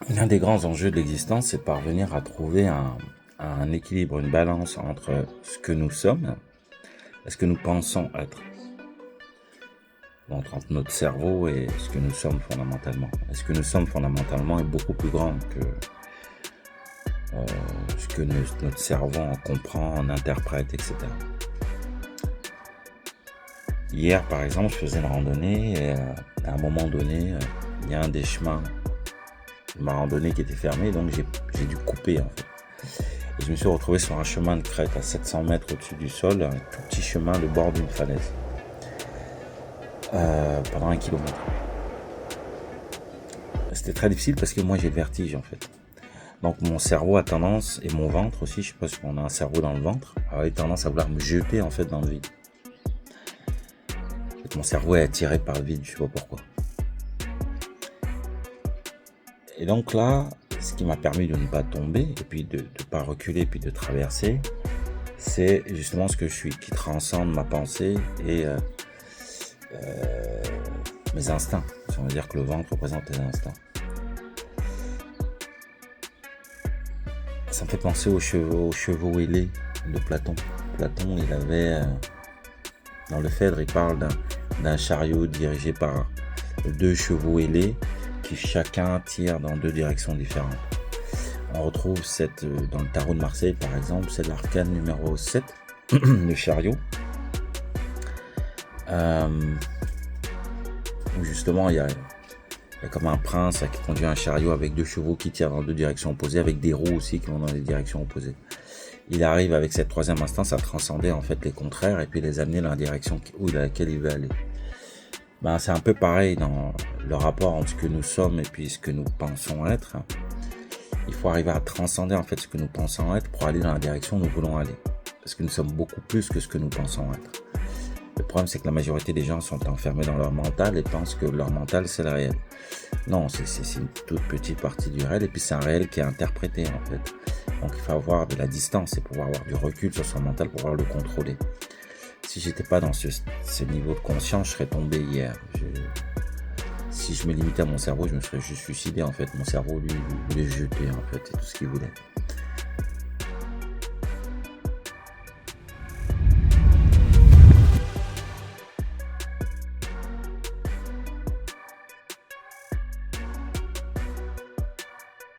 L'un des grands enjeux de l'existence, c'est de parvenir à trouver un équilibre, une balance entre ce que nous sommes et ce que nous pensons être. Donc, entre notre cerveau et ce que nous sommes fondamentalement. Et ce que nous sommes fondamentalement est beaucoup plus grand que ce que notre cerveau en comprend, en interprète, etc. Hier, par exemple, je faisais une randonnée et à un moment donné, il y a un des chemins de ma randonnée qui était fermé, donc j'ai dû couper en fait. Et je me suis retrouvé sur un chemin de crête à 700 mètres au-dessus du sol, un tout petit chemin de bord d'une falaise, pendant 1 kilomètre. C'était très difficile parce que moi j'ai le vertige en fait. Donc mon cerveau a tendance, et mon ventre aussi, je sais pas si on a un cerveau dans le ventre, a tendance à vouloir me jeter en fait dans le vide. Mon cerveau est attiré par le vide, je sais pas pourquoi. Et donc là, ce qui m'a permis de ne pas tomber, et puis de ne pas reculer, puis de traverser, c'est justement ce que je suis, qui transcende ma pensée et mes instincts. Ça veut dire que le ventre représente les instincts. Ça me fait penser aux chevaux ailés de Platon. Platon, il avait, dans le Phèdre, il parle d'un chariot dirigé par 2 chevaux ailés qui chacun tire dans 2 directions différentes. On retrouve dans le tarot de Marseille par exemple, c'est l'arcane numéro 7, le chariot, où justement il y a comme un prince qui conduit un chariot avec 2 chevaux qui tirent dans 2 directions opposées, avec des roues aussi qui vont dans des directions opposées. Il arrive avec cette 3e instance à transcender en fait les contraires et puis les amener dans la direction à laquelle il veut aller. C'est un peu pareil dans le rapport entre ce que nous sommes et puis ce que nous pensons être. Il faut arriver à transcender en fait ce que nous pensons être pour aller dans la direction où nous voulons aller. Parce que nous sommes beaucoup plus que ce que nous pensons être. Le problème, c'est que la majorité des gens sont enfermés dans leur mental et pensent que leur mental, c'est le réel. Non, c'est une toute petite partie du réel et puis c'est un réel qui est interprété en fait. Donc il faut avoir de la distance et pouvoir avoir du recul sur son mental pour pouvoir le contrôler. Si j'étais pas dans ce niveau de conscience, je serais tombé hier. Si je me limitais à mon cerveau, je me serais juste suicidé en fait. Mon cerveau, lui, voulait jeter en fait, c'est tout ce qu'il voulait.